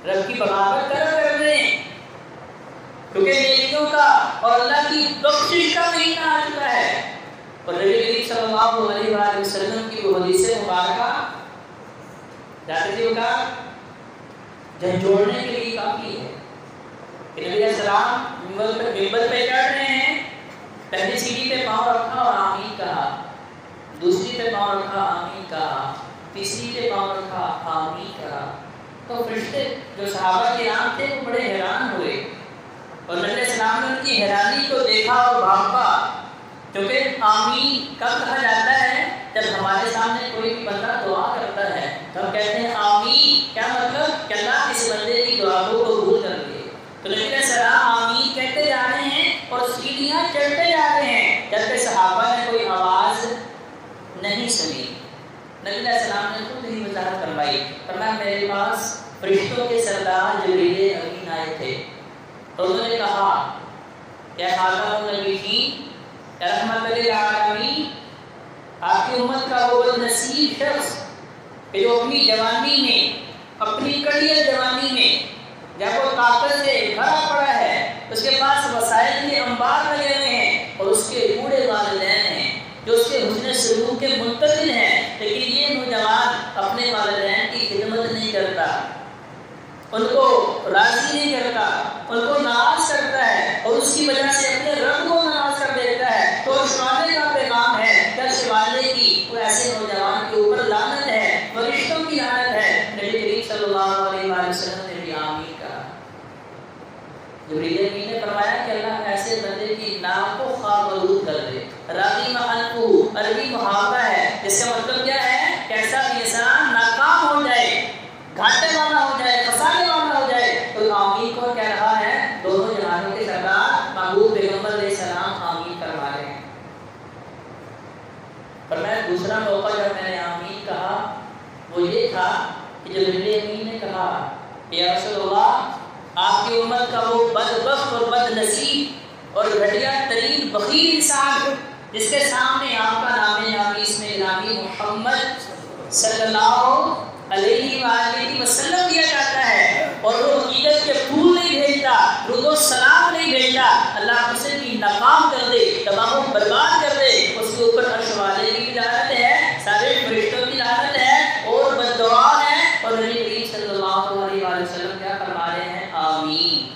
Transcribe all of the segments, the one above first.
رب کی بغاوت کر رہے ہیں، کیونکہ نیکیوں کا اور اللہ کی بخشش کا مہینہ آ چکا ہے۔ اور نبی کریم صلی اللہ علیہ وآلہ وسلم کی وہ حدیث مبارکہ جاتے تھے کا جھنجھوڑنے کے لیے کافی ہے کہ نبی علیہ السلام ممبر پہ چڑھ رہے ہیں، پہلی سیڑھی پہ پاؤں رکھا اور آمین کہا، دوسری پہ پاؤں رکھا آمین کہا، تیسری پہ پاؤں رکھا آمین کہا۔ تو فرشتے جو صحابہ کرام تھے وہ بڑے حیران ہوئے، اور نبی علیہ السلام نے ان کی حیرانی کو دیکھا اور بھانپا، کیونکہ آمین کب کہا جاتا ہے؟ جب ہمارے سامنے کوئی بھی بندہ دعا کرتا ہے تو ہم کہتے ہیں آمین، کیا مطلب کہ اللہ اس بندے کی دعا کو قبول کر لے۔ تو نبی علیہ السلام آمین کہتے جا رہے ہیں اور سیڑھیاں چڑھتے جا رہے ہیں، جبکہ صحابہ نے کوئی آواز نہیں سنی۔ نبی علیہ السلام نے خود ہی وضاحت فرمائی، فرمایا میرے پاس فرشتوں کے سردار جبریل امین آئے تھے، تو انہوں نے کہا کہ خاتم النبیین رحمت للعالمین، آپ کی امت کا وہ بدنصیب شخص کہ جو اپنی جوانی میں، اپنی کڑیل جوانی میں، جب وہ طاقت سے بھرا پڑا ہے، اس کے پاس وسائل کے انبار لگے ہوئے ہیں، اور اس کے بوڑھے والدین ہیں جو اس کے حسن سلوک کے منتظر ہیں، لیکن یہ نوجوان اپنے والدین کی خدمت نہیں کرتا، ان کو راضی نہیں کرتا، ان کو ناراض کرتا ہے، اور اس کی وجہ سے اپنے رب کو ناراض کر دیتا ہے۔ تو شمالے کا پیغام ہے کہ شمالے کی وہ ایسے نوجوان کے اوپر لعنت ہے، فرشتوں کی لعنت ہے۔ نبی کریم صلی اللہ علیہ وآلہ وسلم نے بھی آمین کہا۔ جبریل امین نے فرمایا کہ اللہ ایسے بندے کی نام کو خامدود کر دے۔ راغی معنقو عربی محاورہ ہے، جس کا مطلب کیا ہے کہ ایسا انسان ناکام ہو جائے، گھاٹے والا ہو جائے، خسارے والا ہو جائے، تو آمین کون کہہ رہا ہے؟ دونوں جہانوں کے سردار محبوب پیغمبر علیہ السلام آمین کروا رہے ہیں۔ پر میں دوسرا موقع جب میں نے آمین کہا وہ یہ تھا کہ جبریل امین نے کہا یا رسول اللہ، آپ کی امت کا وہ بدبخت اور بد نصیب اور گھٹیا ترین بخیل انسان جس کے سامنے آپ کا نام نامی اسم الہی محمد صلی اللہ علیہ وآلہ وسلم دیا جاتا ہے، اور وہ عقیدت کے پھول نہیں بھیجتا، درود و سلام نہیں بھیجتا، اللہ اسے بھی ناکام کر دے، تباہ و برباد کر دے، اس کے اوپر عرش والے کی لعنت ہے، سارے فرشتوں کی لعنت ہے اور بد دعا ہے۔ اور نبی کریم صلی اللہ علیہ وآلہ وسلم کیا فرما رہے ہیں؟ آمین۔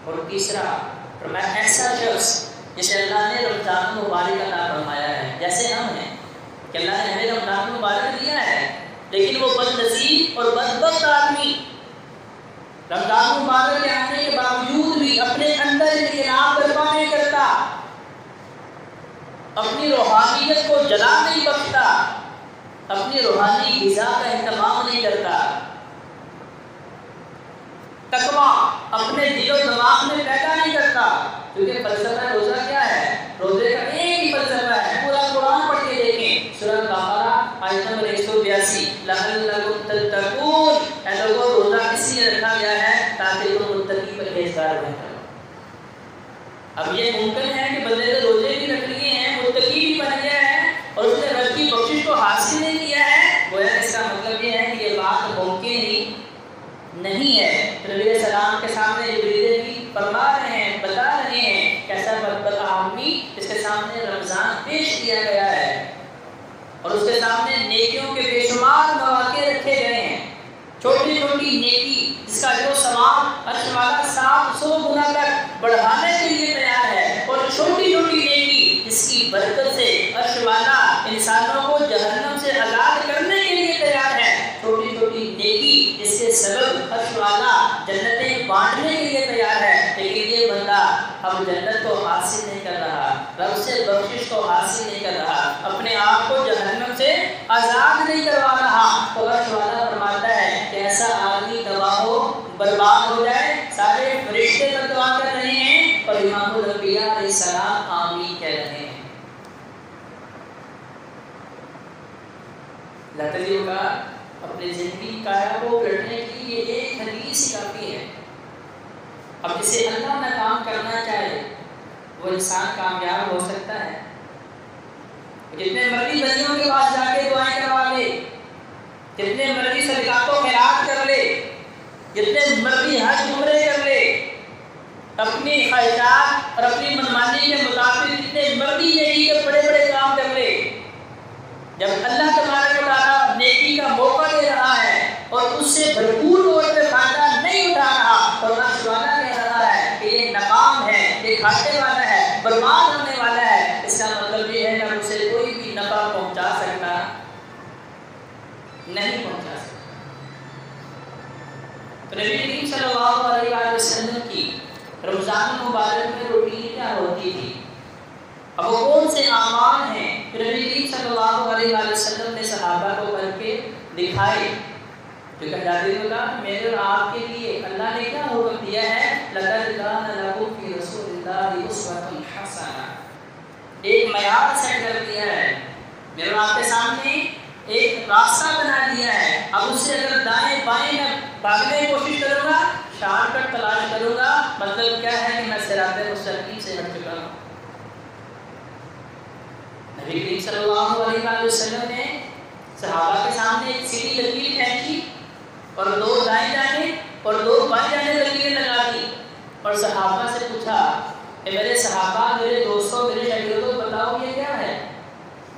اور تیسرا فرمایا ایسا شخص جسے اللہ نے رمضان مبارک عطا فرمایا ہے، جیسے ہم ہیں کہ اللہ نے ہمیں رمضان مبارک دیا ہے، لیکن وہ بد نصیب اور بدبخت آدمی رمضان مبارک کے آنے کے باوجود بھی اپنے اندر انقلاب برپا نہیں کرتا، اپنی روحانیت کو جلا نہیں بخشتا، اپنی روحانی غذا کا اہتمام نہیں کرتا، تقویٰ اپنے دل و دماغ میں پیدا نہیں کرتا۔ کیونکہ فلسفہ روزہ کیا ہے؟ روزے کا ایک ہی فلسفہ ہے، پورا قرآن پڑھ کے دیکھیں، سورہ بقرہ آیت نمبر 182، لعلکم تتقون، اے لوگوں روزہ اس لیے رکھا گیا ہے تاکہ تم متقی پرہیزگار بن جاؤ۔ اب یہ ممکن ہے کہ بندے نے روزے بھی رکھ لیے ہیں، متقی بھی بن گیا ہے، اور اس نے رب کی بخشش کو حاصل نہیں کیا ہے، گویا اس کا مطلب یہ ہے کہ یہ بات ممکن ہی نہیں ہے۔ نبی علیہ السلام کے سامنے جبریل بھی فرما رہے ہیں، بتا رہے ہیں کہ ایسا بدبخت آدمی جس کے سامنے رمضان پیش کیا گیا ہے اور اس کے سامنے نیکیوں کے بے شمار مواقع رکھے گئے ہیں، چھوٹی چھوٹی نیکی جس کا جو ثواب عرش والا 700 گنا تک بڑھانے کے لیے تیار ہے، اور چھوٹی چھوٹی نیکی جس کی برکت سے عرش والا انسانوں کو جہنم سے آزاد کرنے کے لیے تیار ہے، چھوٹی چھوٹی نیکی جس کے سبب عرش والا جنتیں بانٹنے کے لیے تیار ہے، لیکن یہ بندہ اب جنت کو حاصل نہیں کر رہا، رب سے بخشش کو حاصل نہیں کر رہا، اپنے آپ کو جہنم سے آزاد نہیں کروا رہا، تو عرش والا فرماتا ہے کہ ایسا آدمی تباہ ہو برباد ہو جائے۔ سارے فرشتے بد دعا کر رہے ہیں اور امام الانبیاء علیہ السلام آمین کہہ رہے ہیں۔ اللہ تعالیٰ کا اپنی زندگی کایا کو کرنے کے لیے ایک حدیث کافی ہے۔ اب جسے اللہ نہ کام کرنا چاہے وہ انسان کامیاب ہو سکتا ہے، جتنے مرضی بندیوں کے پاس جا کے دعائیں کروا لے، جتنے مرضی صدقات و خیرات جتنے مرضی حج عمرے کر لے، اپنی خواہشات اور اپنی منمانی کے مطابق جتنے مرضی نیکی کے بڑے بڑے کام کر لے، جب اللہ تبارک و تعالیٰ نیکی کا موقع دے رہا ہے اور اس سے بھرپور طور پہ فائدہ نہیں اٹھا رہا اور اللہ تعالیٰ کہہ رہا ہے کہ یہ ناکام ہے، یہ گھاٹے والا ہے، برباد ہونے والا ہے، اس کا مطلب یہ ہے کہ اسے کوئی بھی نفع پہنچا سکتا نہیں پہنچا سکتا۔ تو نبی کریم صلی اللہ علیہ وسلم کی رمضان مبارک میں روٹین کیا ہوتی تھی؟ اب وہ کون سے اعمال ہیں کہ نبی کریم صلی اللہ علیہ وسلم نے صحابہ کو کر کے دکھائے؟ جو کہ حضرت نے کہا میرے اور آپ کے لیے اللہ نے کیا حکم دیا ہے؟ لَقَدْ كَانَ لَكُمْ فِي رَسُولِ اللَّهِ أُسْوَةٌ حَسَنَةٌ، ایک معیار سیٹ کر دیا ہے، میرے اور آپ کے سامنے ایک راستہ بنا دیا ہے، اب اس سے اگر دائیں بائیں میں بھاگنے کی کوشش کروں گا، شارٹ کٹ تلاش کروں گا، مطلب کیا ہے کہ میں صراط مستقیم سے ہٹ چکا ہوں۔ نبی کریم صلی اللہ علیہ وسلم نے صحابہ کے سامنے ایک سیدھی لکیر کھینچی اور دو دائیں جانے اور دو بائیں جانے لکیریں لگا دی اور صحابہ سے پوچھا کہ میرے صحابہ، میرے دوستوں، میرے شاگردوں بتاؤ یہ کیا ہے؟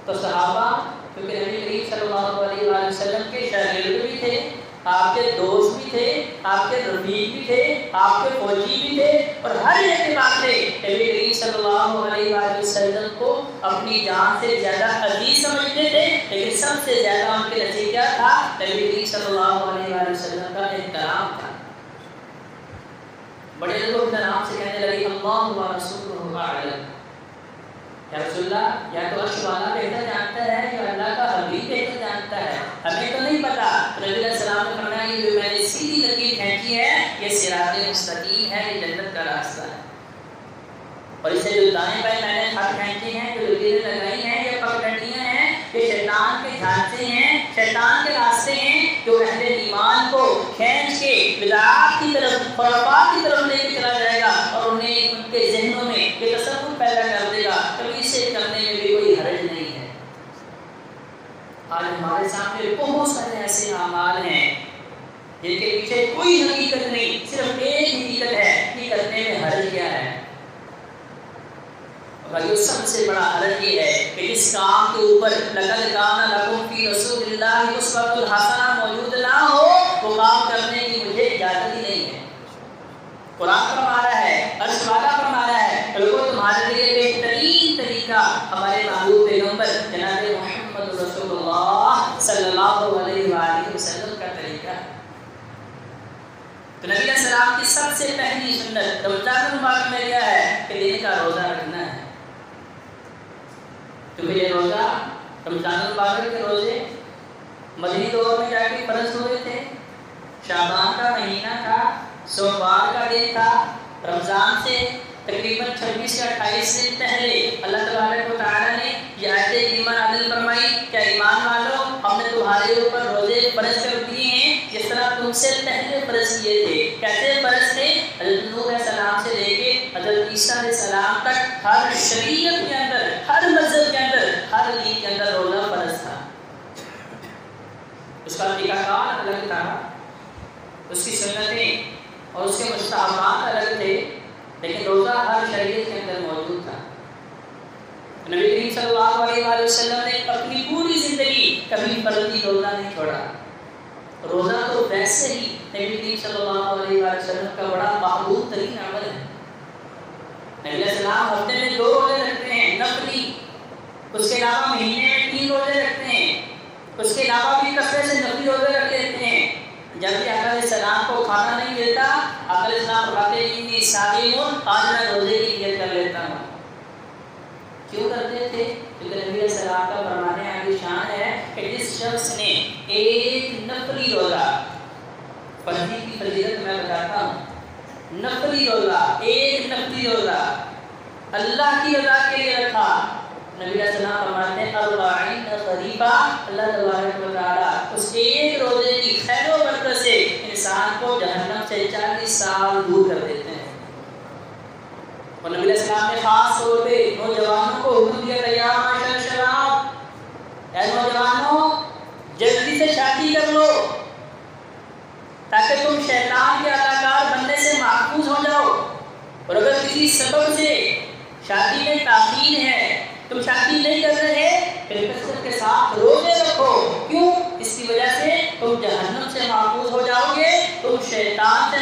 تو صحابہ کیونکہ نبی کریم صلی اللہ علیہ وسلم کے شاگرد بھی تھے، آپ کے دوست بھی تھے، آپ کے رفیق بھی تھے، آپ کے فوجی بھی تھے، اور ہر اعتبار سے نبی کریم صلی اللہ علیہ وسلم کو اپنی جان سے زیادہ عزیز سمجھتے تھے، لیکن سب سے زیادہ ان کے نزدیک کیا تھا؟ نبی کریم صلی اللہ علیہ وسلم کا احترام تھا۔ بڑے لوگ احترام سے کہنے لگے اللہ و رسولہ اعلم، یا رسول اللہ یا تو عرش والا بہتر جانتا ہے یا اللہ کا حبیب بہتر جانتا ہے، ہمیں تو نہیں پتا۔ نبی علیہ السلام نے فرمایا کہ جو میں نے سیدھی لکیر کھینچی ہے یہ صراط مستقیم ہے، یہ جنت کا راستہ ہے، اور اسے جو دائیں بائیں میں نے خط کھینچے ہیں، جو لکیریں لگائی ہیں، یہ پگڈنڈیاں ہیں، یہ شیطان کے جھانسے ہیں، شیطان کے راستے ہیں جو اہل ایمان کو کھینچ کے بدعات کی طرف، خرافات کی طرف لے کے چلا جائے گا اور انہیں ان کے ذہنوں میں یہ تصور پیدا کر دے گا کہ اسے کرنے میں بھی کوئی حرج نہیں ہے۔ آج ہمارے سامنے بہت سارے ایسے اعمال ہیں جن کے پیچھے کوئی حقیقت نہیں، صرف ایک حقیقت ہے کہ کرنے میں حرج کیا ہے۔ اور سب سے بڑا حرج یہ ہے کہ جس کام کے اوپر لَقَدْ كَانَ لَكُمْ فِي رَسُولِ اللَّهِ أُسْوَةٌ حَسَنَةٌ موجود نہ ہو، وہ کام کرنے کی مجھے اجازت ہی نہیں ہے۔ قرآن فرما رہا ہے، عرش والا فرما رہا ہے کہ لوگوں تمہارے لیے بہترین طریقہ ہمارے محبوب پیغمبر جناب محمد رسول اللہ صلی اللہ علیہ وآلہ وسلم کا طریقہ ہے۔ تو نبی علیہ السلام کی سب سے پہلی سنت رمضان المبارک میں کیا ہے کہ دن کا روزہ رکھنا ہے۔ کیونکہ یہ روزہ رمضان المبارک کے روزے مدنی دور میں جا کے فرض ہوئے تھے، شعبان کا مہینہ تھا، سوموار کا دن تھا، رمضان سے تقریباً 26 یا 28 دن پہلے اللہ تبارک و تعالیٰ نے یہ آیت کریمہ نازل فرمائی کہ ایمان والو ہم نے تمہارے اوپر روزے فرض کر دیے ہیں جس طرح تم سے پہلے فرض کیے تھے۔ کیسے فرض تھے؟ حضرت نوح علیہ السلام سے لے کے حضرت عیسیٰ علیہ السلام تک ہر شریعت کے اندر، ہر مذہب کے اندر، ہر دین کے اندر روزہ فرض تھا۔ اس کا طریقہ کار الگ تھا، اس کی سنتیں اور اس کے مستحبات الگ تھے، لیکن روزہ ہر شریعت کے اندر موجود تھا۔ نبی کریم صلی اللہ علیہ وسلم نے اپنی پوری زندگی کبھی فرضی روزہ نہیں چھوڑا۔ روزہ تو ویسے ہی نبی کریم صلی اللہ علیہ وسلم کا بڑا محبوب ترین عمل ہے۔ نبی علیہ السلام ہفتے میں 2 روزے رکھتے ہیں نفلی، اس کے علاوہ مہینے میں 3 روزے رکھتے ہیں، اس کے علاوہ بھی کثرت سے نفلی روزے رکھ لیتے ہیں۔ جب بھی آقا علیہ السلام کو کھانا نہیں ملتا، آقا علیہ السلام فرماتے ہیں صائم، آج میں روزے کی نیت کر لیتا ہوں۔ کیوں کرتے تھے؟ کیونکہ نبی علیہ السلام کا فرمانے عالی شان ہے کہ جس شخص نے ایک نفلی روزہ، فرضی کی فضیلت میں بتاتا ہوں، نفلی روزہ، ایک نفلی روزہ اللہ کی رضا کے لیے رکھا، نبی علیہ السلام فرماتے ہیں 40 خریفہ، اللہ تبارک و تعالیٰ اس ایک روزے کی خیر و برکت سے انسان کو جہنم سے 40 سال دور کر دیتے ہیں۔ اور نبی علیہ السلام نے خاص طور پہ نوجوانوں کو حکم دیا تھا یا معاشر شباب، اے نوجوانوں جلدی سے شادی کر لو تاکہ تم شیطان کسی سبب سے شادی میں تاخیر ہے، تم شادی نہیں کر رہے، پھر کثرت کے ساتھ روزے رکھو۔ کیوں؟ اس کی وجہ سے تم جہنم سے محفوظ ہو جاؤ گے، تم شیطان سے